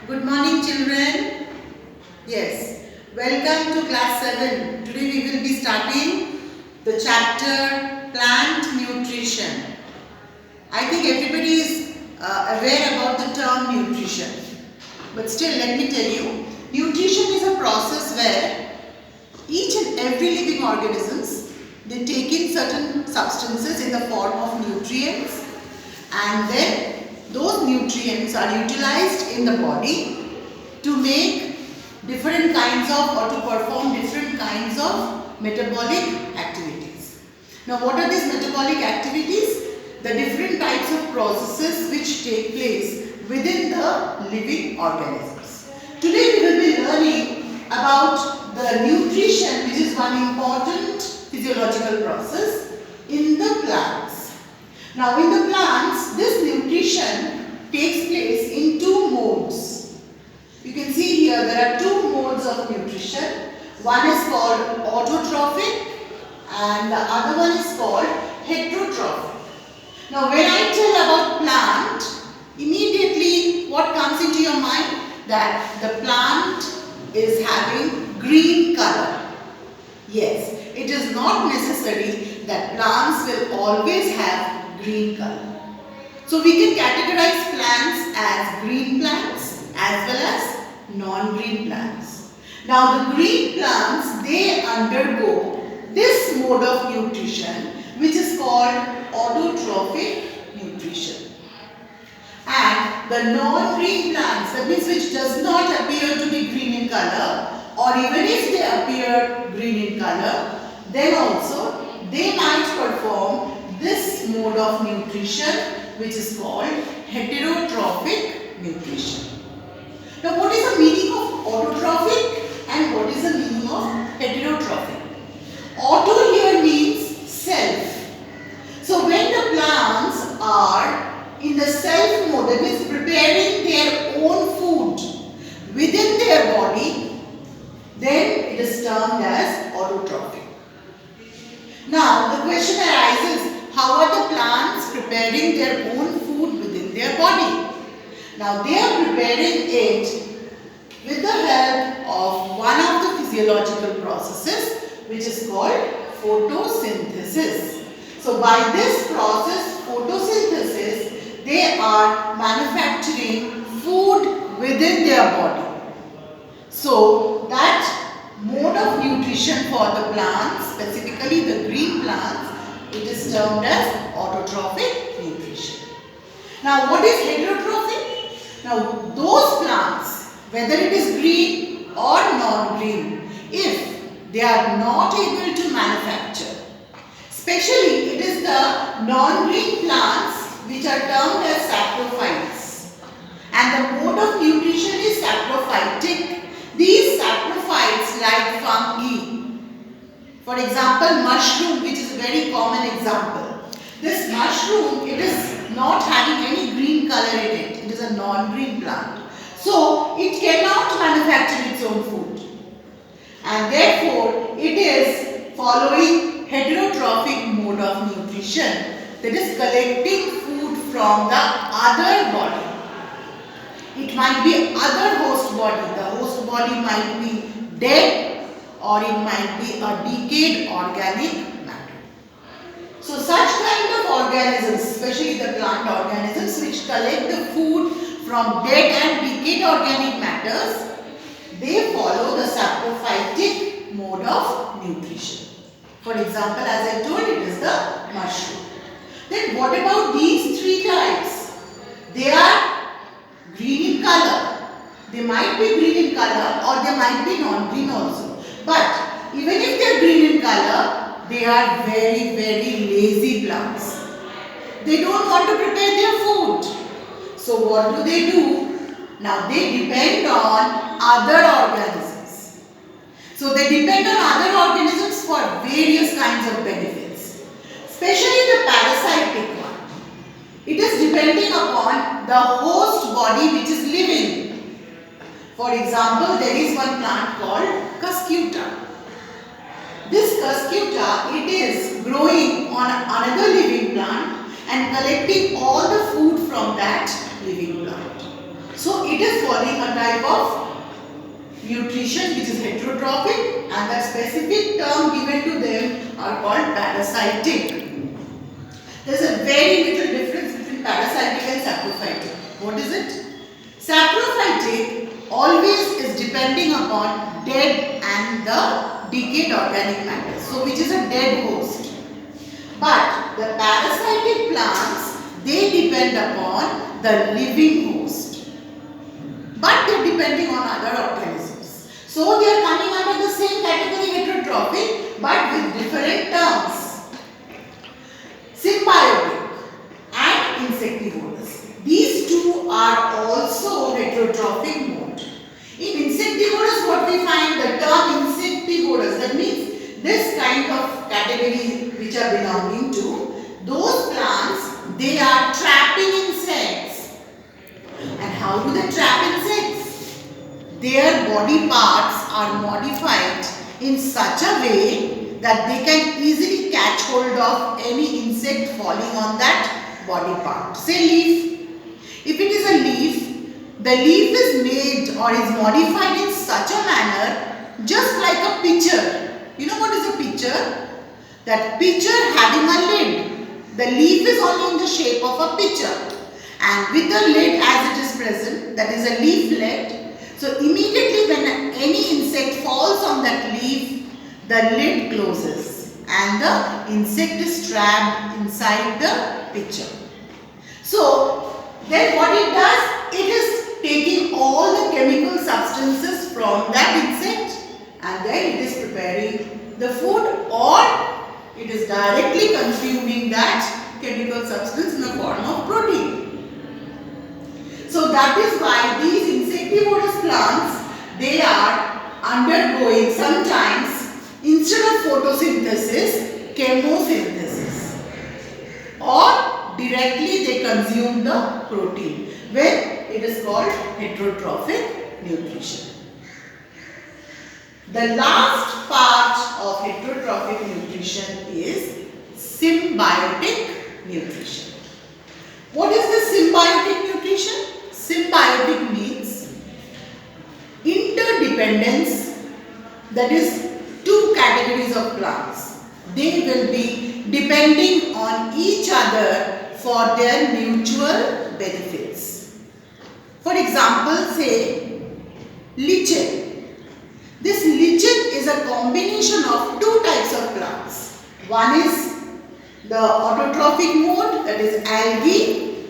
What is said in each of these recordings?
Good morning, children. Yes, welcome to class 7. Today we will be starting the chapter Plant Nutrition. I think everybody is aware about the term nutrition. But still, let me tell you, nutrition is a process where each and every living organisms, they take in certain substances in the form of nutrients, and then those nutrients are utilized in the body to make different kinds of or to perform different kinds of metabolic activities. Now, what are these metabolic activities? The different types of processes which take place within the living organisms. Today we will be learning about the nutrition, which is one important physiological process in the plants. Now, in the plants, this nutrition takes place in two modes. You can see here there are two modes of nutrition. One is called autotrophic and the other one is called heterotrophic. Now, when I tell about plant, immediately what comes into your mind? That the plant is having green color. Yes, it is not necessary that plants will always have green color. So we can categorize plants as green plants as well as non-green plants. Now the green plants, they undergo this mode of nutrition which is called autotrophic nutrition. And the non-green plants, that means which does not appear to be green in color, or even if they appear green in color, then also they might perform this mode of nutrition which is called heterotrophic nutrition. Now, what is the meaning of autotrophic and what is the meaning of heterotrophic? Auto here means self. So, when the plants are in the self mode, that means preparing their own food within their body, then it is termed as autotrophic. Now, the question arises, how are the plants preparing their own food within their body? Now, they are preparing it with the help of one of the physiological processes which is called photosynthesis. So, by this process, photosynthesis, they are manufacturing food within their body. So, that mode of nutrition for the plants, specifically the green plants, it is termed as autotrophic nutrition. Now, what is heterotrophic? Now, those plants, whether it is green or non-green, if they are not able to manufacture, especially it is the non-green plants which are termed as saprophytes, and the mode of nutrition is saprophytic. These saprophytes like fungi, for example, mushroom, which is a very common example. This mushroom, it is not having any green color in it. It is a non-green plant. So, it cannot manufacture its own food. And therefore, it is following heterotrophic mode of nutrition. That is collecting food from the other body. It might be other host body. The host body might be dead, or it might be a decayed organic matter. So such kind of organisms, especially the plant organisms which collect the food from dead and decayed organic matters, they follow the saprophytic mode of nutrition. For example, as I told, it is the mushroom. Then what about these three types? They are green in color. They might be green in color or they might be non-green also. But even if they are green in color, they are very, very lazy plants. They don't want to prepare their food. So what do? Now they depend on other organisms. So they depend on other organisms for various kinds of benefits. Especially the parasitic one. It is depending upon the host body which is living. For example, there is one plant called cuscuta. This cuscuta, it is growing on another living plant and collecting all the food from that living plant. So it is following a type of nutrition which is heterotrophic, and the specific term given to them are called parasitic. There is a very little difference between parasitic and saprophytic. What is it? Saprophytic always is depending upon dead and the decayed organic matter, so which is a dead host. But the parasitic plants, they depend upon the living host, but they are depending on other organisms. So they are coming under the same category, heterotrophic, but with different terms. Symbiotic and insectivorous. These two are also heterotrophic mode. In insectivorous, what we find, the term insectivorous, that means this kind of category which are belonging to, those plants, they are trapping insects. And how do they trap insects? Their body parts are modified in such a way that they can easily catch hold of any insect falling on that body part. Say leaf. If it is a leaf, the leaf is made or is modified in such a manner just like a pitcher. You know what is a pitcher? That pitcher having a lid. The leaf is only in the shape of a pitcher, and with the lid as it is present, that is a leaflet. So immediately when any insect falls on that leaf, the lid closes and the insect is trapped inside the pitcher. So then what it does, it is taking all the chemical substances from that insect and then it is preparing the food, or it is directly consuming that chemical substance in the form of protein. So that is why these insectivorous plants, they are undergoing sometimes, instead of photosynthesis, chemosynthesis, or directly they consume the protein when it is called heterotrophic nutrition. The last part of heterotrophic nutrition is symbiotic nutrition. What is the symbiotic nutrition? Symbiotic means interdependence, that is two categories of plants. They will be depending on each other for their mutual benefits. For example, say lichen. This lichen is a combination of two types of plants. One is the autotrophic mode, that is algae,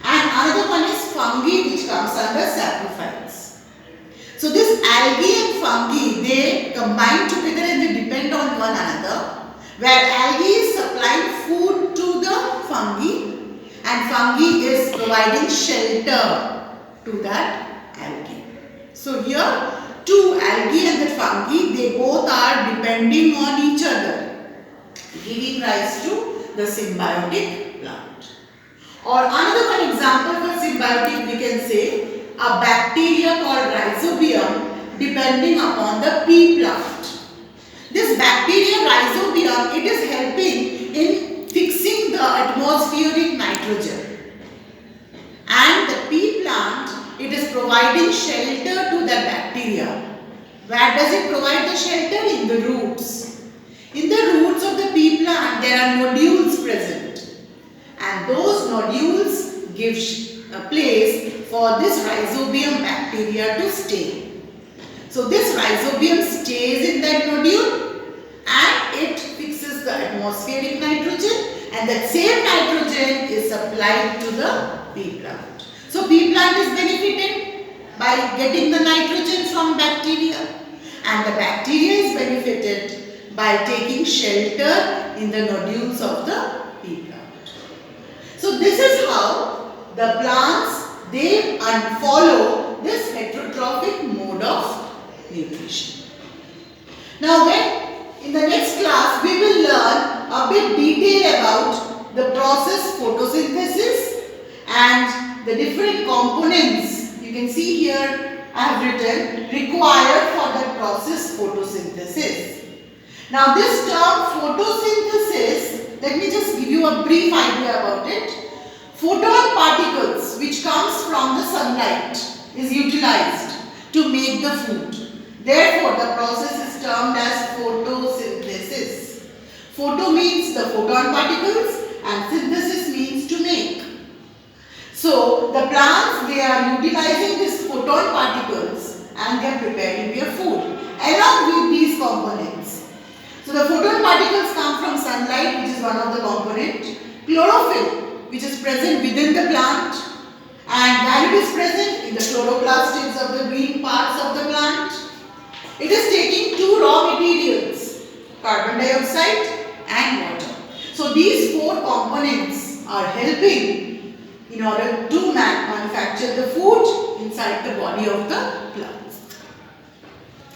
and another one is fungi, which comes under saprophytes. So this algae and fungi, they combine together and they depend on one another, where algae is supplying food to the fungi and fungi is providing shelter to that algae. So here two algae and the fungi, they both are depending on each other, giving rise to the symbiotic plant. Or another one example for symbiotic, we can say a bacteria called rhizobium depending upon the pea plant. This bacteria rhizobium, it is helping in fixing the atmospheric nitrogen, and the pea plant, it is providing shelter to the bacteria. Where does it provide the shelter? In the roots. In the roots of the pea plant, there are nodules present, and those nodules give a place for this rhizobium bacteria to stay. So this rhizobium stays in that nodule and it fixes the atmospheric nitrogen, and that same nitrogen is supplied to the pea plant. So pea plant is benefited by getting the nitrogen from bacteria, and the bacteria is benefited by taking shelter in the nodules of the pea plant. So this is how the plants, they follow this heterotrophic mode of nutrition. Now in the next class we will learn a bit detail about the process photosynthesis and the different components. You can see here I have written required for the process photosynthesis. Now this term photosynthesis, let me just give you a brief idea about it. Photon particles which comes from the sunlight is utilized to make the food. Therefore, the process is termed as photosynthesis. Photo means the photon particles and synthesis means to make. So, the plants, they are utilizing these photon particles and they are preparing their food along with these components. So, the photon particles come from sunlight, which is one of the component, chlorophyll, which is present within the plant, and while it is present in the chloroplasts of the green parts of the plant, it is taking two raw materials, carbon dioxide and water. So these four components are helping in order to manufacture the food inside the body of the plant.